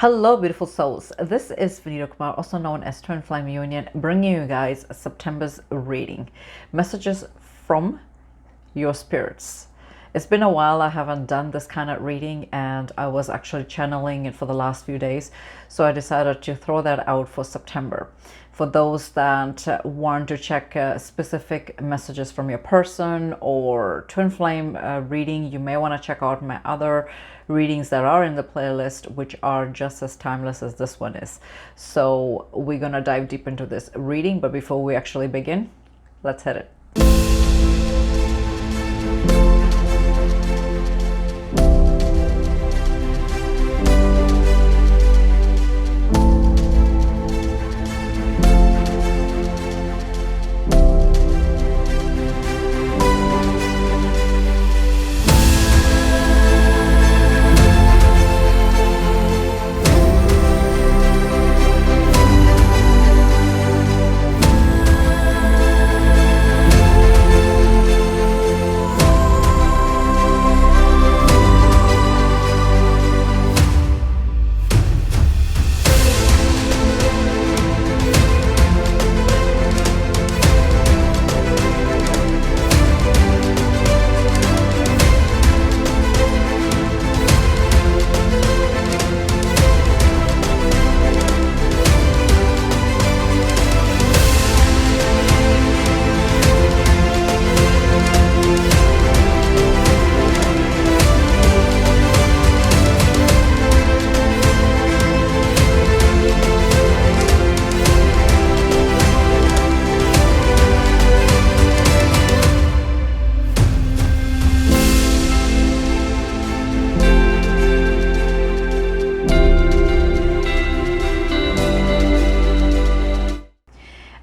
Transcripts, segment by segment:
Hello, beautiful souls. This is Vinita Kumar, also known as Twinflameunion, bringing you guys September's reading. Messages from your spirits. It's been a while I haven't done this kind of reading, and I was actually channeling it for the last few days. So I decided to throw that out for September. For those that want to check specific messages from your person or twin flame reading, you may want to check out my other readings that are in the playlist, which are just as timeless as this one is. So we're gonna dive deep into this reading, but before we actually begin, let's hit it.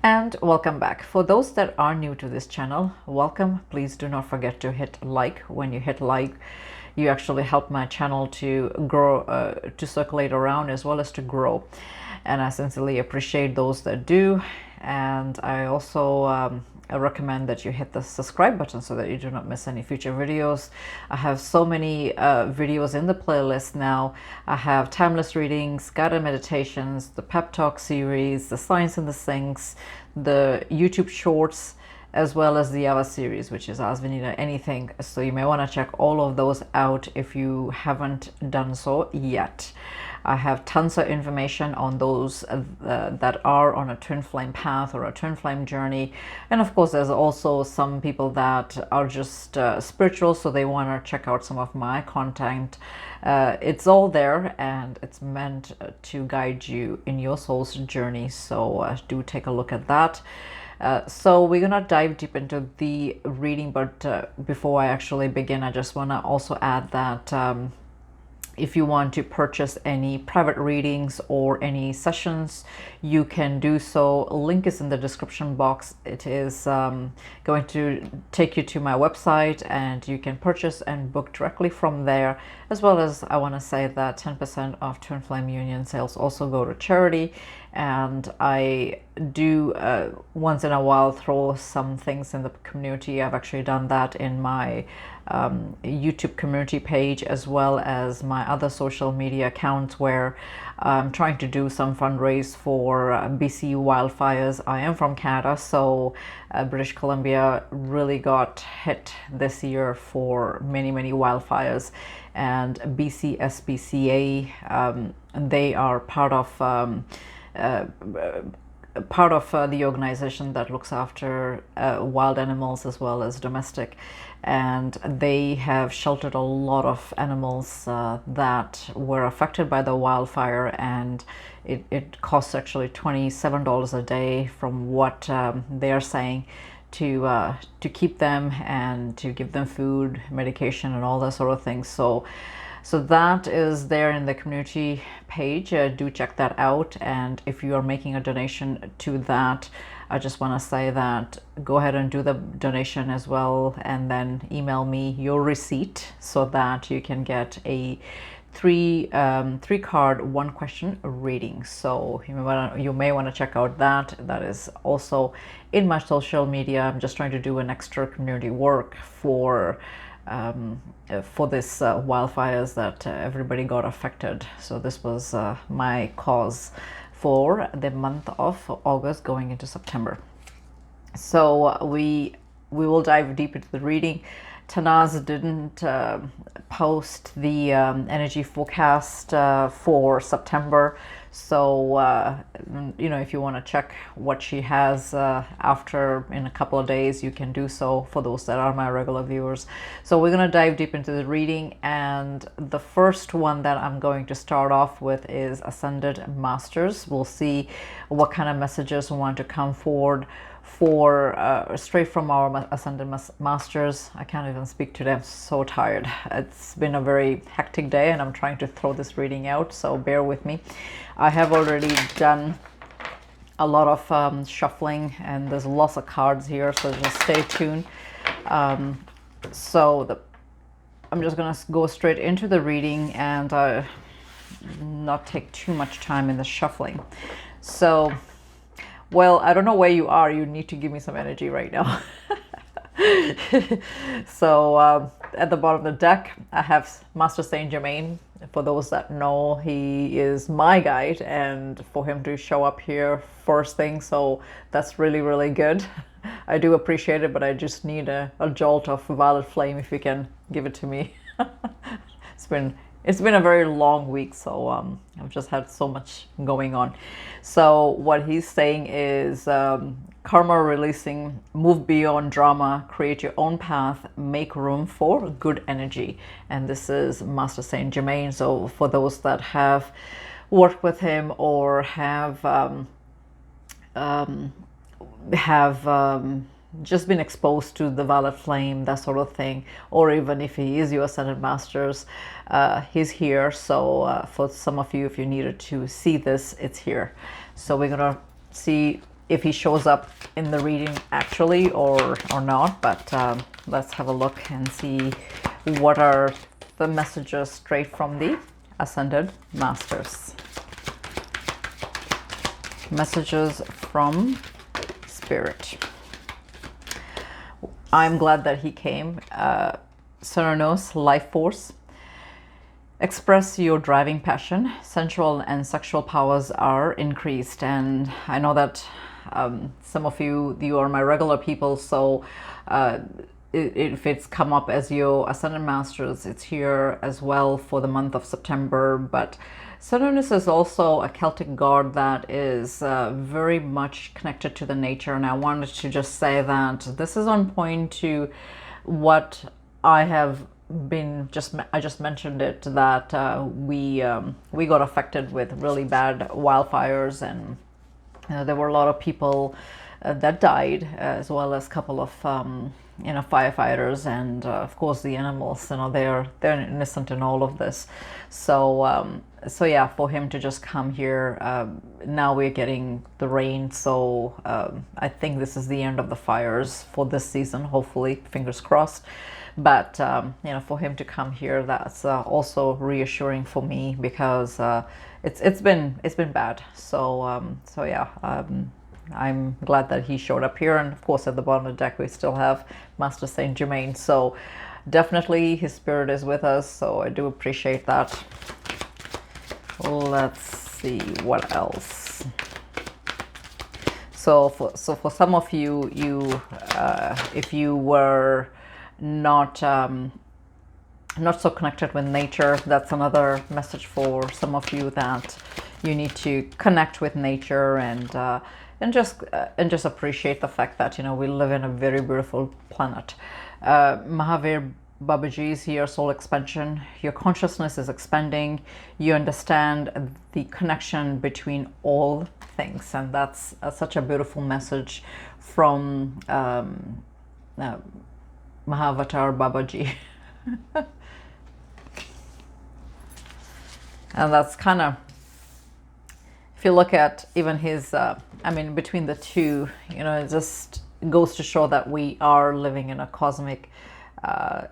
And welcome back. For those that are new to this channel, welcome. Please do not forget to hit like. When you hit like, you actually help my channel to grow, to circulate around, as well as to grow. And I sincerely appreciate those that do. And I also I recommend that you hit the subscribe button so that you do not miss any future videos. I have so many videos in the playlist now. I have timeless readings, guided meditations, the pep talk series, the science in the sinks, the YouTube shorts, as well as the Ava series, which is Ask Vinita Anything. So you may want to check all of those out if you haven't done so yet. I have tons of information on those that are on a twin flame path or a twin flame journey. And of course, there's also some people that are just spiritual, so they want to check out some of my content. It's all there, and it's meant to guide you in your soul's journey. So do take a look at that. So we're gonna dive deep into the reading, but before I actually begin, I just want to also add that if you want to purchase any private readings or any sessions, you can do so. Link is in the description box. It is going to take you to my website, and you can purchase and book directly from there. As well as, I want to say that 10% of Twinflameunion sales also go to charity. And I do once in a while throw some things in the community. I've actually done that in my YouTube community page, as well as my other social media accounts, where I'm trying to do some fundraise for BC wildfires. I am from Canada, so British Columbia really got hit this year for many wildfires, and BC SPCA, they are part of the organization that looks after wild animals as well as domestic, and they have sheltered a lot of animals that were affected by the wildfire, and it costs actually $27 a day, from what they are saying, to keep them and to give them food, medication, and all that sort of things. So that is there in the community page. Do check that out. And if you are making a donation to that, I just want to say that go ahead and do the donation as well, and then email me your receipt so that you can get a three card, one question reading. So you may want to check out that. That is also in my social media. I'm just trying to do an extra community work for for this wildfires that everybody got affected. So this was my cause for the month of August going into September. So we will dive deep into the reading. Tanaz didn't post the energy forecast for September. So, if you want to check what she has after in a couple of days, you can do so for those that are my regular viewers. So we're going to dive deep into the reading. And the first one that I'm going to start off with is Ascended Masters. We'll see what kind of messages want to come forward for straight from our Ascended Masters. I can't even speak today. I'm so tired. It's been a very hectic day and I'm trying to throw this reading out, so bear with me. I have already done a lot of shuffling and there's lots of cards here, so just stay tuned. I'm just gonna go straight into the reading and not take too much time in the shuffling. So, well, I don't know where you are. You need to give me some energy right now. So at the bottom of the deck, I have Master Saint Germain. For those that know, he is my guide, and for him to show up here first thing, so that's really, really good. I do appreciate it, but I just need a jolt of violet flame if you can give it to me. It's been a very long week, so I've just had so much going on. So what he's saying is karma releasing, move beyond drama, create your own path, make room for good energy. And this is Master Saint Germain. So for those that have worked with him or have just been exposed to the violet flame, that sort of thing, or even if he is your Ascended Masters, he's here. So for some of you, if you needed to see this, it's here. So we're gonna see if he shows up in the reading actually or not, but let's have a look and see what are the messages straight from the Ascended Masters. Messages from Spirit. I'm glad that he came. Serenos, life force. Express your driving passion. Sensual and sexual powers are increased. And I know that some of you are my regular people, so if it's come up as your Ascended Masters, it's here as well for the month of September. But Serenus is also a Celtic god that is very much connected to the nature, and I wanted to just say that this is on point to what I have been I just mentioned it, that we got affected with really bad wildfires, and there were a lot of people that died, as well as a couple of firefighters, and of course the animals. They're innocent in all of this. So yeah, for him to just come here, now we're getting the rain, so I think this is the end of the fires for this season, hopefully, fingers crossed. But for him to come here, that's also reassuring for me, because it's been bad. So yeah, I'm glad that he showed up here. And of course, at the bottom of the deck, we still have Master Saint Germain. So definitely his spirit is with us. So I do appreciate that. Let's see what else. So for some of you, if you were not so connected with nature, that's another message for some of you, that you need to connect with nature and just appreciate the fact that we live in a very beautiful planet. Mahavir Babaji is here. Soul expansion. Your consciousness is expanding. You understand the connection between all things, and that's such a beautiful message from Mahavatar Babaji. And that's kind of, if you look at even his, between the two, it just goes to show that we are living in a cosmic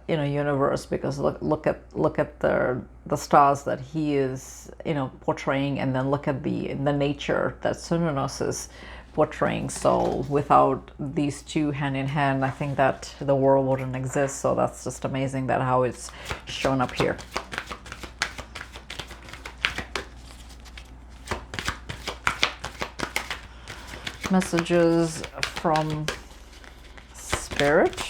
universe, because look at the stars that he is portraying, and then look at the nature that Sunanos is portraying. So without these two hand in hand, I think that the world wouldn't exist. So that's just amazing that how it's shown up here. Messages from Spirit.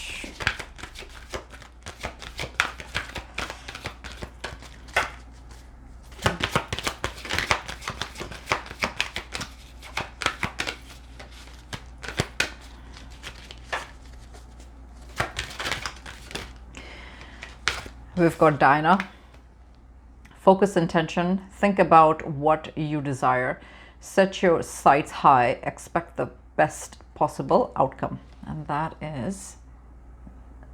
We've got Dinah. Focus intention. Think about what you desire. Set your sights high. Expect the best possible outcome. And that is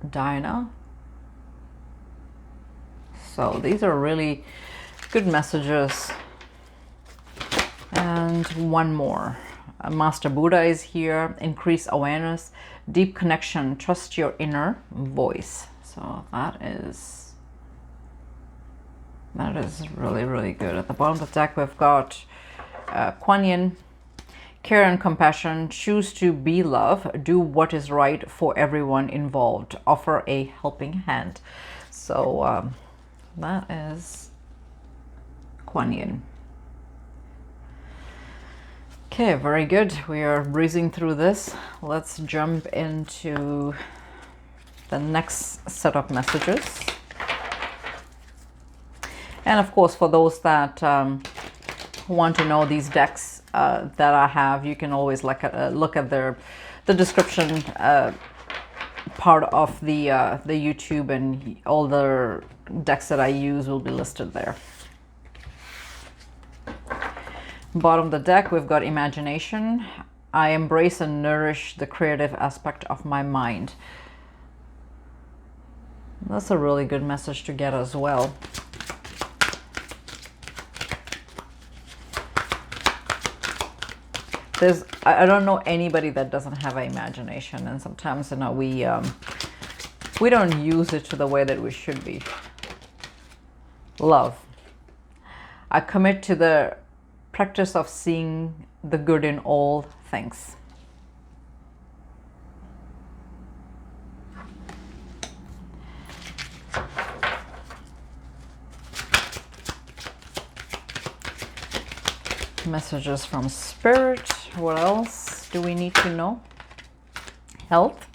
Dinah. So these are really good messages. And one more. Master Buddha is here. Increase awareness. Deep connection. Trust your inner voice. So that is really, really good. At the bottom of the deck, we've got Kuan Yin, care and compassion, choose to be love, do what is right for everyone involved, offer a helping hand. So that is Kuan Yin. Okay, very good. We are breezing through this. Let's jump into the next set of messages. And of course, for those that want to know these decks that I have, you can always look at the description part of the YouTube, and all the decks that I use will be listed there. Bottom of the deck, we've got imagination. I embrace and nourish the creative aspect of my mind. That's a really good message to get as well. I don't know anybody that doesn't have an imagination, and sometimes, you know, we don't use it to the way that we should be. Love. I commit to the practice of seeing the good in all things. Messages from Spirit. What else do we need to know? Health.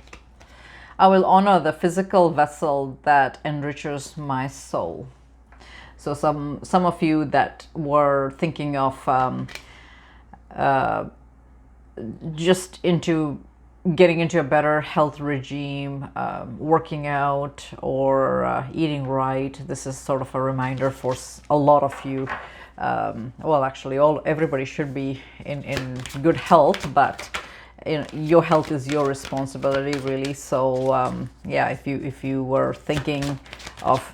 I will honor the physical vessel that enriches my soul. So some of you that were thinking of just into getting into a better health regime, working out, or eating right, this is sort of a reminder for a lot of you. Well, actually, everybody should be in good health, but you know, your health is your responsibility, really. So yeah, if you were thinking of,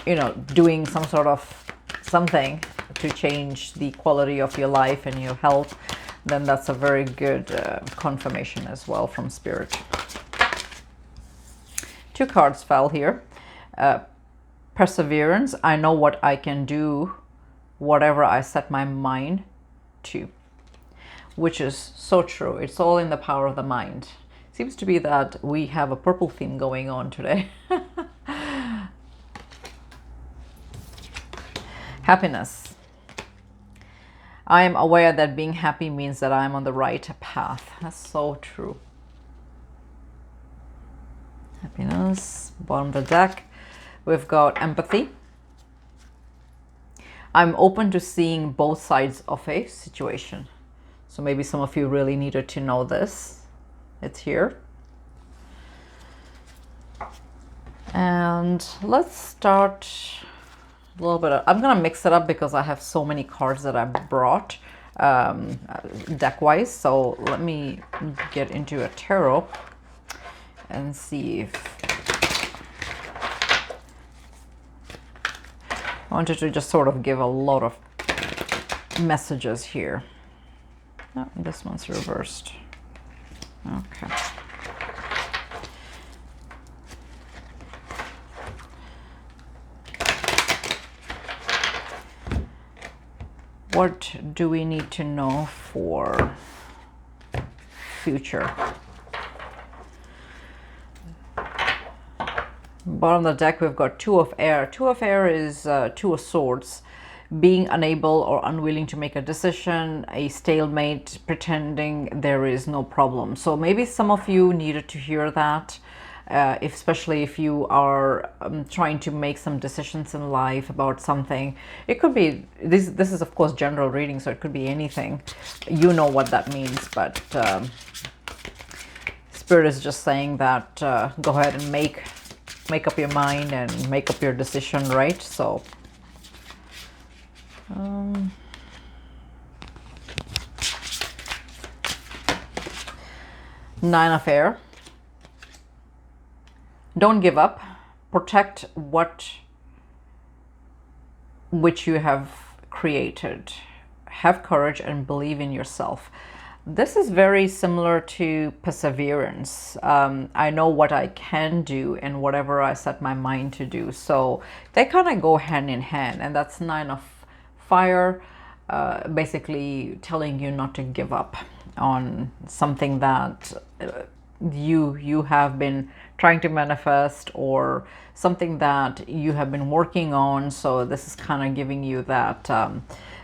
you know, doing some sort of something to change the quality of your life and your health, then that's a very good confirmation as well from Spirit. Two cards fell here. Perseverance. I know what I can do, whatever I set my mind to, which is so true. It's all in the power of the mind. Seems to be that we have a purple theme going on today. Happiness. I am aware that being happy means that I'm on the right path. That's so true. Happiness. Bottom of the deck, we've got empathy. I'm open to seeing both sides of a situation. So maybe some of you really needed to know this. It's here. And let's start a little bit. I'm going to mix it up because I have so many cards that I brought deck-wise. So let me get into a tarot and see if I wanted to just sort of give a lot of messages here. Oh, this one's reversed. Okay. What do we need to know for future. Bottom of the deck, we've got Two of Air. Two of Air is Two of Swords. Being unable or unwilling to make a decision, a stalemate, pretending there is no problem. So maybe some of you needed to hear that, especially if you are trying to make some decisions in life about something. It could be, this is of course general reading, so it could be anything. You know what that means, but Spirit is just saying that go ahead and make up your mind and make up your decision, right? So Nine of Air. Don't give up. Protect which you have created. Have courage and believe in yourself. This is very similar to perseverance. I know what I can do and whatever I set my mind to do. So they kind of go hand in hand. And that's Nine of Fire, basically telling you not to give up on something that you have been trying to manifest, or something that you have been working on. So this is kind of giving you that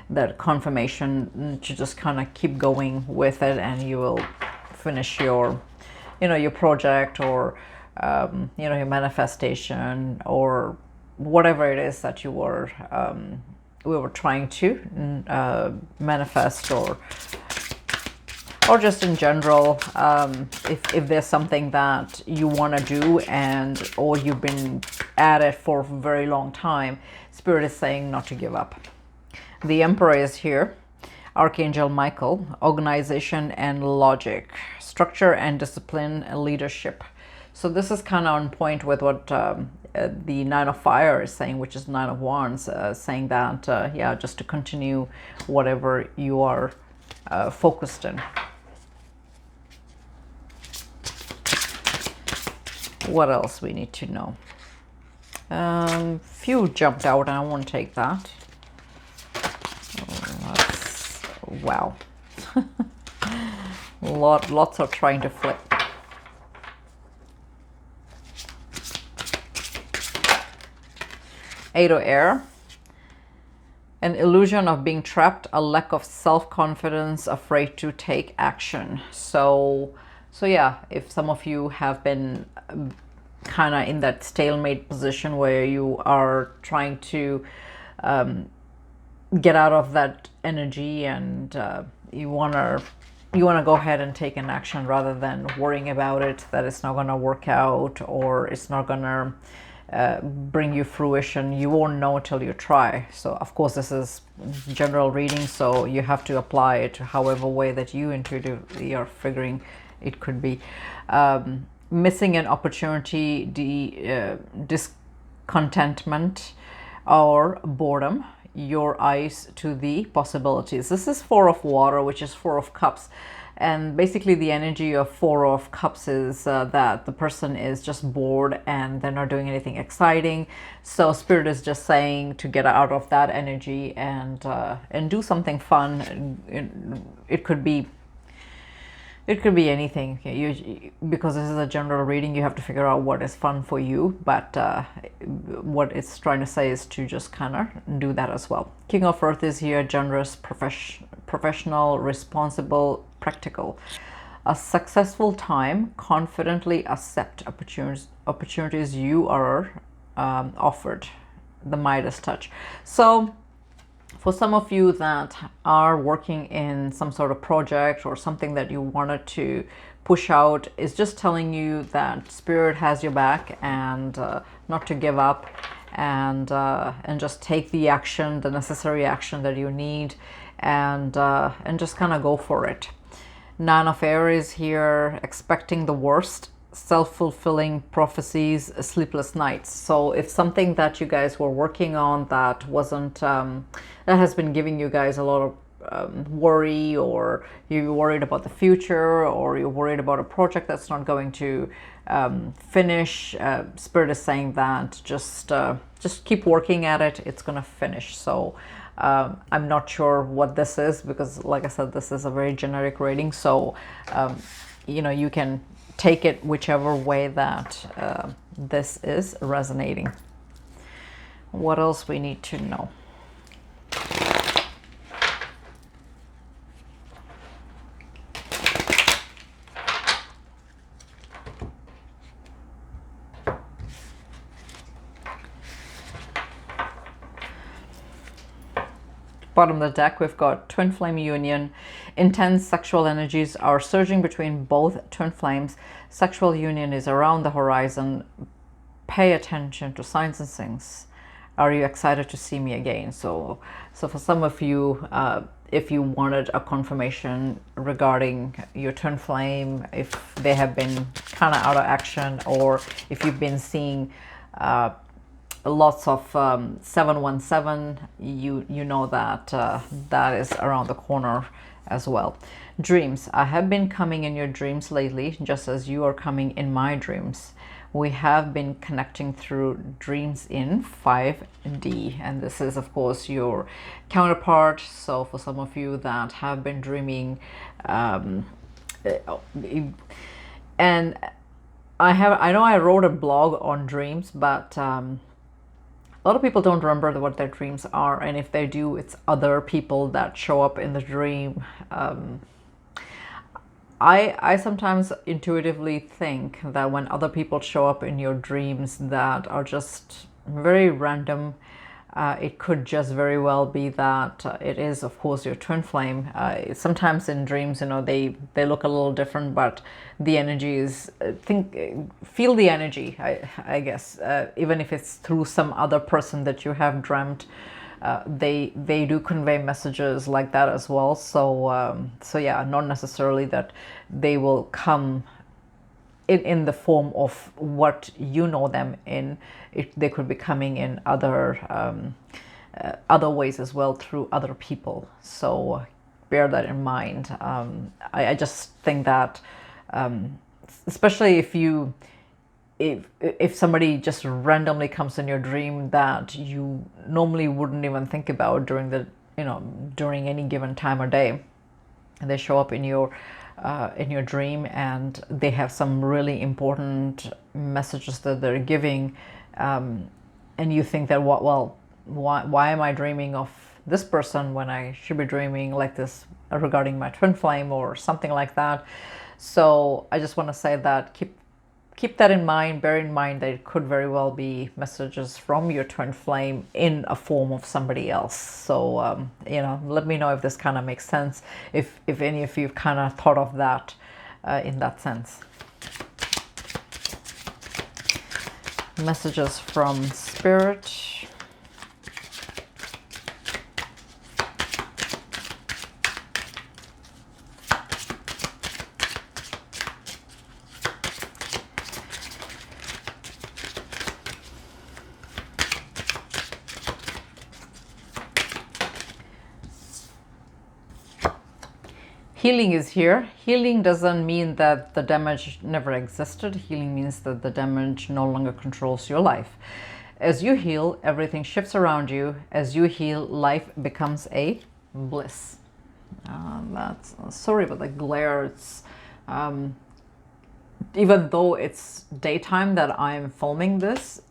that confirmation to just kind of keep going with it, and you will finish your your project, or your manifestation, or whatever it is that you were we were trying to manifest, or just in general. If there's something that you want to do, or you've been at it for a very long time, Spirit is saying not to give up. The Emperor is here. Archangel Michael. Organization and logic. Structure and discipline and leadership. So this is kind of on point with what the Nine of Fire is saying, which is Nine of Wands, saying that, yeah, just to continue whatever you are focused in. What else we need to know? Few jumped out, and I won't take that. Wow. Lots are trying to flip. Eight of Air. An illusion of being trapped, a lack of self-confidence, afraid to take action. So yeah, if some of you have been kind of in that stalemate position where you are trying to get out of that energy, and you want to go ahead and take an action rather than worrying about it, that it's not going to work out, or it's not going to bring you fruition. You won't know till you try. So of course this is general reading, so you have to apply it however way that you intuitively are figuring it could be. Missing an opportunity, discontentment, or boredom. Your eyes to the possibilities. This is Four of Water, which is Four of Cups. And basically the energy of Four of Cups is that the person is just bored and they're not doing anything exciting. So Spirit is just saying to get out of that energy and do something fun. It could be anything. Because this is a general reading, you have to figure out what is fun for you. But what it's trying to say is to just kind of do that as well. King of Earth is here. Generous, professional, responsible, practical. A successful time. Confidently accept opportunities you are offered. The Midas touch. So for some of you that are working in some sort of project or something that you wanted to push out, is just telling you that Spirit has your back, and not to give up, and just take the action, the necessary action that you need, and just kind of go for it. Nine of Air is here. Expecting the worst. Self-fulfilling prophecies, sleepless nights. So if something that you guys were working on that wasn't that has been giving you guys a lot of worry, or you're worried about the future, or you're worried about a project that's not going to finish, Spirit is saying that just keep working at it. It's gonna finish. So I'm not sure what this is, because like I said, this is a very generic reading. So you know, you can take it whichever way that this is resonating. What else we need to know? Bottom of the deck, we've got twin flame union. Intense sexual energies are surging between both twin flames. Sexual union is around the horizon. Pay attention to signs and things. Are you excited to see me again? So for some of you, if you wanted a confirmation regarding your twin flame, if they have been kind of out of action, or if you've been seeing lots of 717, you know that that is around the corner as well. Dreams. I have been coming in your dreams lately, just as you are coming in my dreams. We have been connecting through dreams in 5D, and this is of course your counterpart. So for some of you that have been dreaming, and I know I wrote a blog on dreams, but a lot of people don't remember what their dreams are, and if they do, it's other people that show up in the dream. I sometimes intuitively think that when other people show up in your dreams that are just very random, it could just very well be that it is, of course, your twin flame. Sometimes in dreams, you know, they look a little different, but the energy is, feel the energy, I guess, even if it's through some other person that you have dreamt. They do convey messages like that as well. So yeah, not necessarily that they will come in the form of what you know them in. They could be coming in other ways as well, through other people. So bear that in mind. I just think that especially if somebody just randomly comes in your dream that you normally wouldn't even think about during any given time or day, and they show up in your dream and they have some really important messages that they're giving, and you think that why am I dreaming of this person when I should be dreaming like this regarding my twin flame or something like that. So I just want to say that keep that in mind. Bear in mind that it could very well be messages from your twin flame in a form of somebody else. So let me know if this kind of makes sense, if any of you kind of thought of that in that sense. Messages from spirit. Healing is here. Healing doesn't mean that the damage never existed. Healing means that the damage no longer controls your life. As you heal, everything shifts around you. As you heal, life becomes a bliss. Sorry about the glare. It's even though it's daytime that I'm filming this,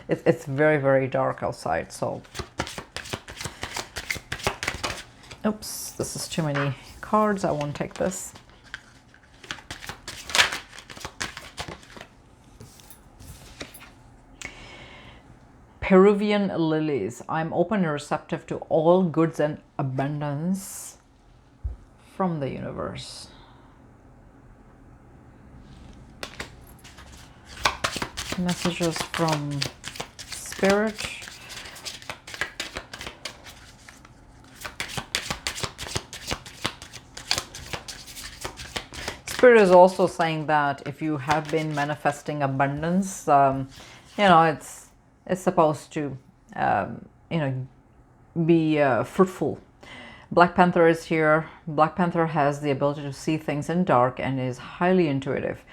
it's very, very dark outside. So oops, this is too many cards. I won't take this. Peruvian lilies. I'm open and receptive to all goods and abundance from the universe. Messages from spirit. Spirit is also saying that if you have been manifesting abundance, it's supposed to be fruitful. Black Panther is here. Black Panther has the ability to see things in dark and is highly intuitive.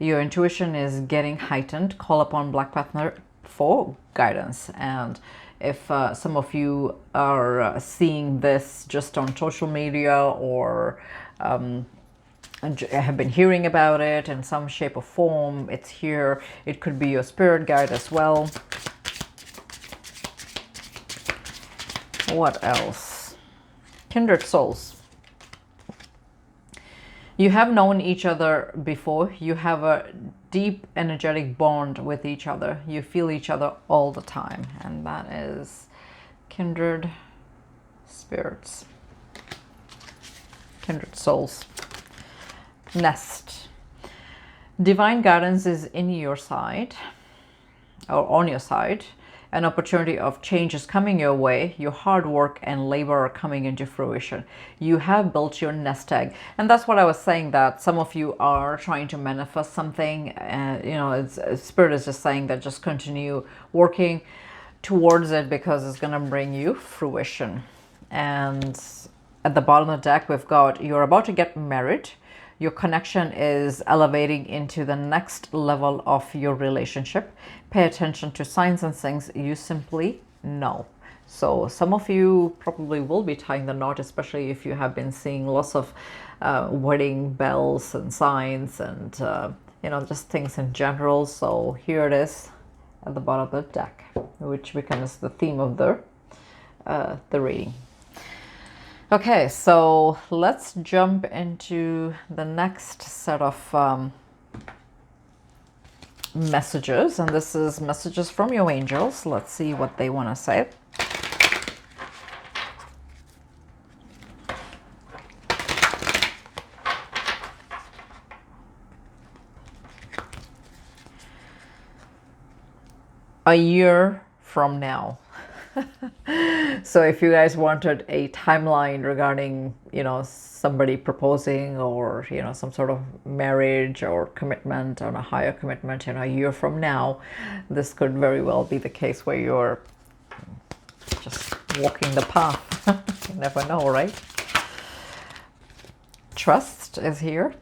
Your intuition is getting heightened. Call upon Black Panther for guidance. And if some of you are seeing this just on social media or have been hearing about it in some shape or form. It's here. It could be your spirit guide as well. What else? Kindred souls. You have known each other before. You have a deep energetic bond with each other. You feel each other all the time. And that is kindred spirits. Kindred souls. Nest. Divine guidance is in your side, or on your side. An opportunity of change is coming your way. Your hard work and labor are coming into fruition. You have built your nest egg. And that's what I was saying, that some of you are trying to manifest something. You know, Spirit is just saying that just continue working towards it, because it's going to bring you fruition. And at the bottom of the deck, we've got, you're about to get married. Your connection is elevating into the next level of your relationship. Pay attention to signs and things you simply know. So some of you probably will be tying the knot, especially if you have been seeing lots of wedding bells and signs and, you know, just things in general. So here it is at the bottom of the deck, which becomes the theme of the reading. Okay, so let's jump into the next set of messages. And this is messages from your angels. Let's see what they want to say. A year from now. So if you guys wanted a timeline regarding, you know, somebody proposing, or, you know, some sort of marriage or commitment on a higher commitment, you know, a year from now, this could very well be the case where you're just walking the path. You never know, right? Trust is here.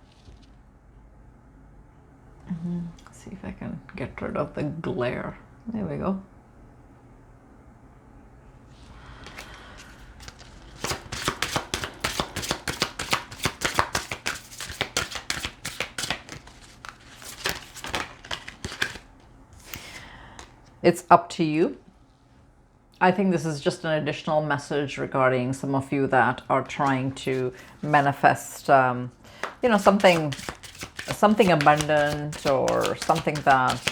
Let's see if I can get rid of the glare. There we go. It's up to you. I think this is just an additional message regarding some of you that are trying to manifest, you know, something abundant, or something that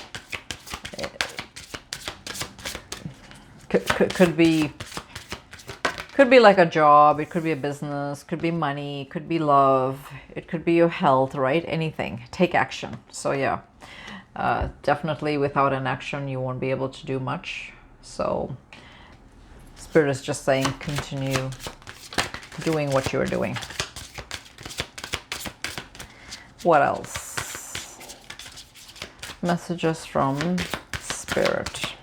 could be like a job. It could be a business, could be money, could be love, it could be your health, right? Anything. Take action. So yeah. Definitely without an action, you won't be able to do much. So Spirit is just saying, continue doing what you're doing. What else? Messages from Spirit.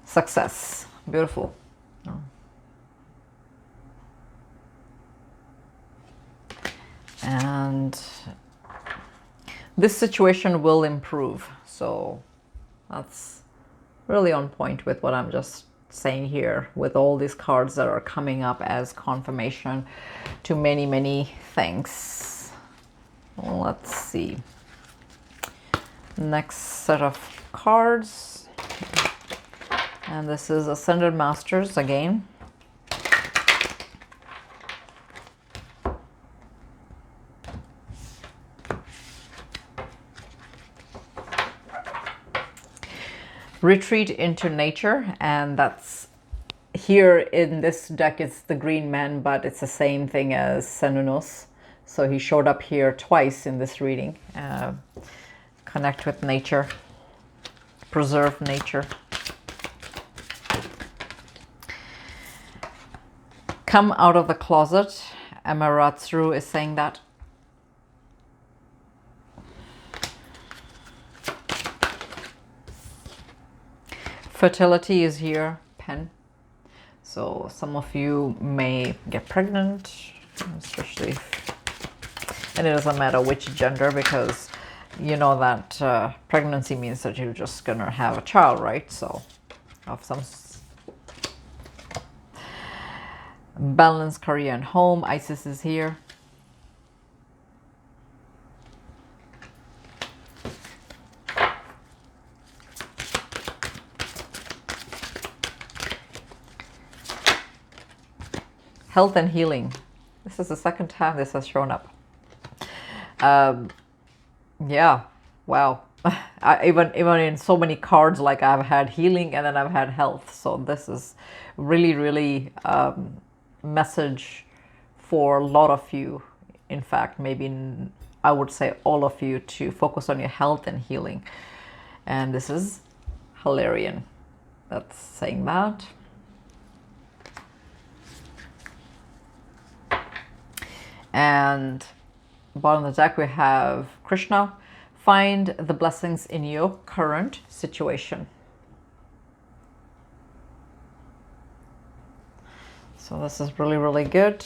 Success. Beautiful. And this situation will improve. So that's really on point with what I'm just saying here, with all these cards that are coming up as confirmation to many, many things. Let's see. Next set of cards. And this is Ascended Masters again. Retreat into nature, and that's here in this deck. It's the green man, but it's the same thing as Senunos. So he showed up here twice in this reading. Connect with nature, preserve nature. Come out of the closet. Amaterasu is saying that. Fertility is here, pen. So some of you may get pregnant, especially if, and it doesn't matter which gender, because you know that pregnancy means that you're just gonna have a child, right? So of some, balance, career and home. Isis is here. Health and healing. This is the second time this has shown up. Yeah, wow. Even in so many cards, like I've had healing and then I've had health. So this is really message for a lot of you. In fact, maybe I would say all of you, to focus on your health and healing. And this is Hilarion. That's saying that. And bottom of the deck we have Krishna. Find the blessings in your current situation. So this is really good.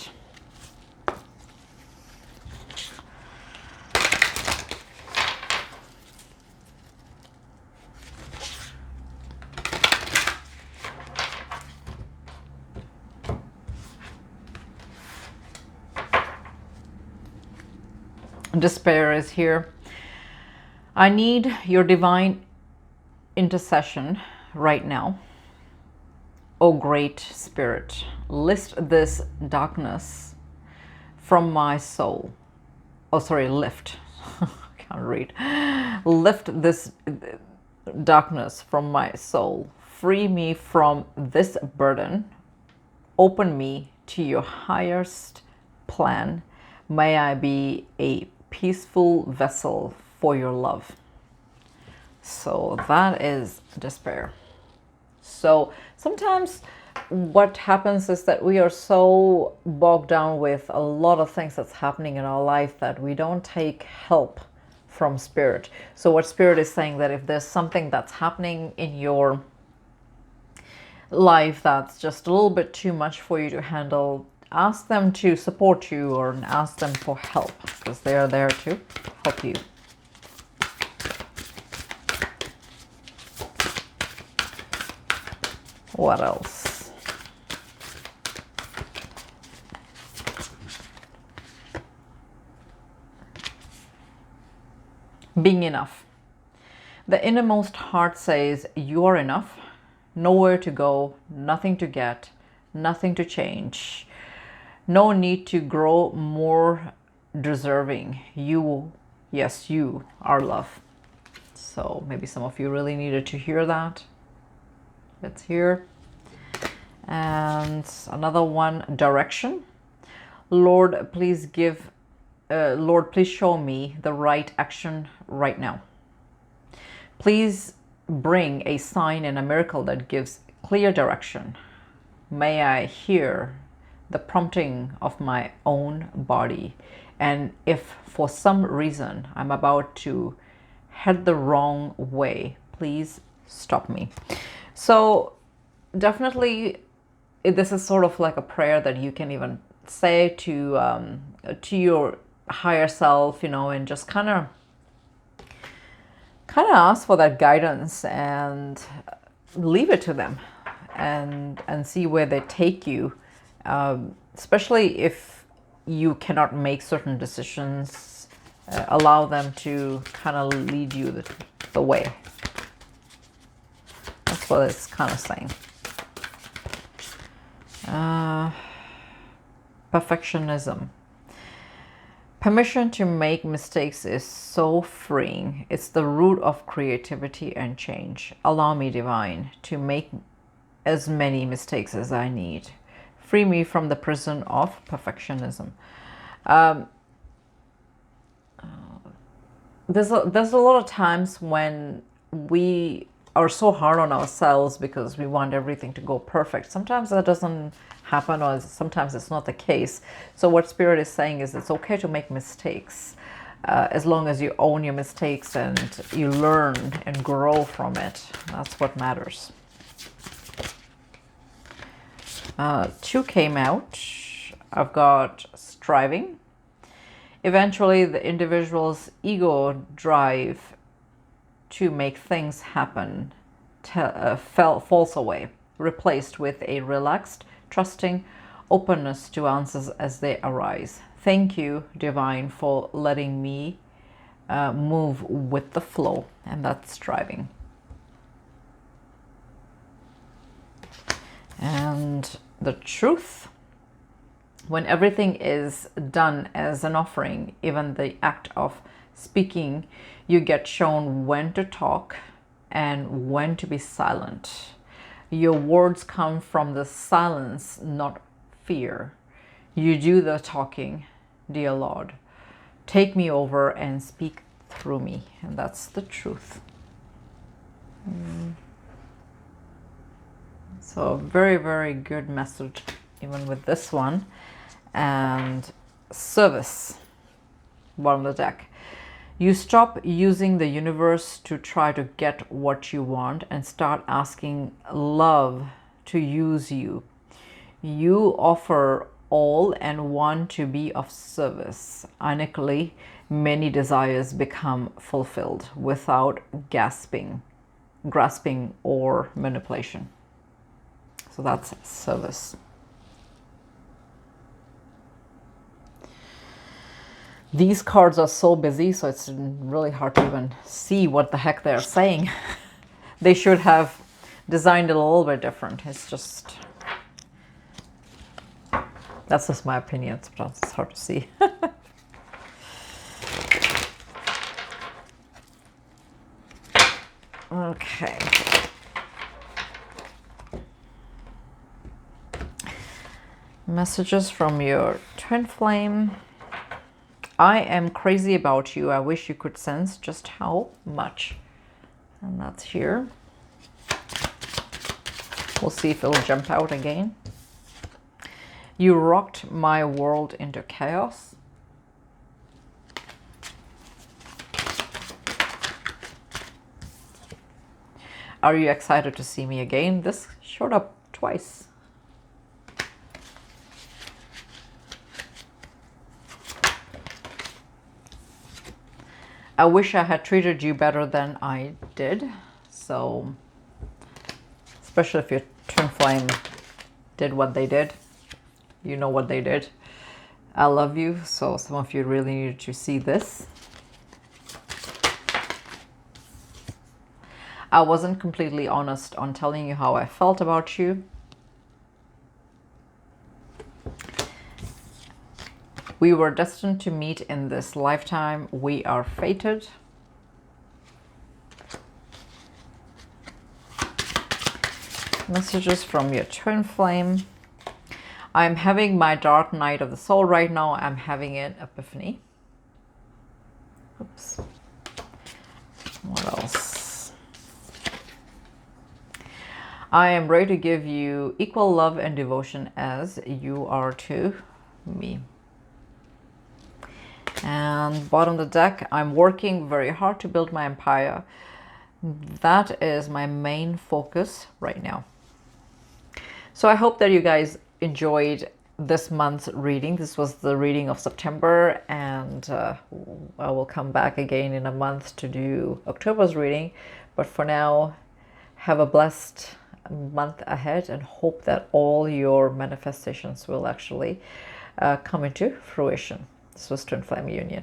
Despair is here. I need your divine intercession right now. O great spirit, lift this darkness from my soul. Oh, sorry, lift. I can't read. Lift this darkness from my soul. Free me from this burden. Open me to your highest plan. May I be a peaceful vessel for your love. So that is despair. So sometimes what happens is that we are so bogged down with a lot of things that's happening in our life that we don't take help from spirit. So what spirit is saying, that if there's something that's happening in your life that's just a little bit too much for you to handle, ask them to support you, or ask them for help, because they are there to help you. What else? Being enough. The innermost heart says you are enough. Nowhere to go, nothing to get, nothing to change. No need to grow more deserving. You, yes, you are love. So maybe some of you really needed to hear that. Let's hear. And another one, direction. Lord, please give, Lord, please show me the right action right now. Please bring a sign and a miracle that gives clear direction. May I hear the prompting of my own body. And if for some reason I'm about to head the wrong way, please stop me. So definitely this is sort of like a prayer that you can even say to your higher self, you know, and just kind of ask for that guidance and leave it to them, and see where they take you. Especially if you cannot make certain decisions, allow them to kind of lead you the way. That's what it's kind of saying. Perfectionism. Permission to make mistakes is so freeing. It's the root of creativity and change. Allow me, divine, to make as many mistakes as I need. Free me from the prison of perfectionism. There's a lot of times when we are so hard on ourselves because we want everything to go perfect. Sometimes that doesn't happen, or sometimes it's not the case. So what Spirit is saying is it's okay to make mistakes, as long as you own your mistakes and you learn and grow from it. That's what matters. 2 came out. I've got striving. Eventually, the individual's ego drive to make things happen falls away, replaced with a relaxed, trusting, openness to answers as they arise. Thank you, Divine, for letting me move with the flow, and that's striving. And the truth, when everything is done as an offering, even the act of speaking, you get shown when to talk and when to be silent. Your words come from the silence, not fear. You do the talking, dear Lord. Take me over and speak through me. And that's the truth. So very, very good message, even with this one. And service, bottom of the deck. You stop using the universe to try to get what you want and start asking love to use you. You offer all and want to be of service. Ironically, many desires become fulfilled without grasping or manipulation. So that's service. These cards are so busy, so it's really hard to even see what the heck they're saying. They should have designed it a little bit different. It's just, that's just my opinion. It's hard to see. Okay. Messages from your twin flame. I am crazy about you. I wish you could sense just how much. And that's here. We'll see if it'll jump out again. You rocked my world into chaos. Are you excited to see me again? This showed up twice. I wish I had treated you better than I did. So, especially if your twin flame did what they did. You know what they did. I love you. So some of you really need to see this. I wasn't completely honest on telling you how I felt about you. We were destined to meet in this lifetime. We are fated. Messages from your twin flame. I'm having my dark night of the soul right now. I'm having an epiphany. Oops. What else? I am ready to give you equal love and devotion as you are to me. And bottom of the deck, I'm working very hard to build my empire. That is my main focus right now. So I hope that you guys enjoyed this month's reading. This was the reading of September, and I will come back again in a month to do October's reading. But for now, have a blessed month ahead and hope that all your manifestations will actually come into fruition. This was Twin Flame Union.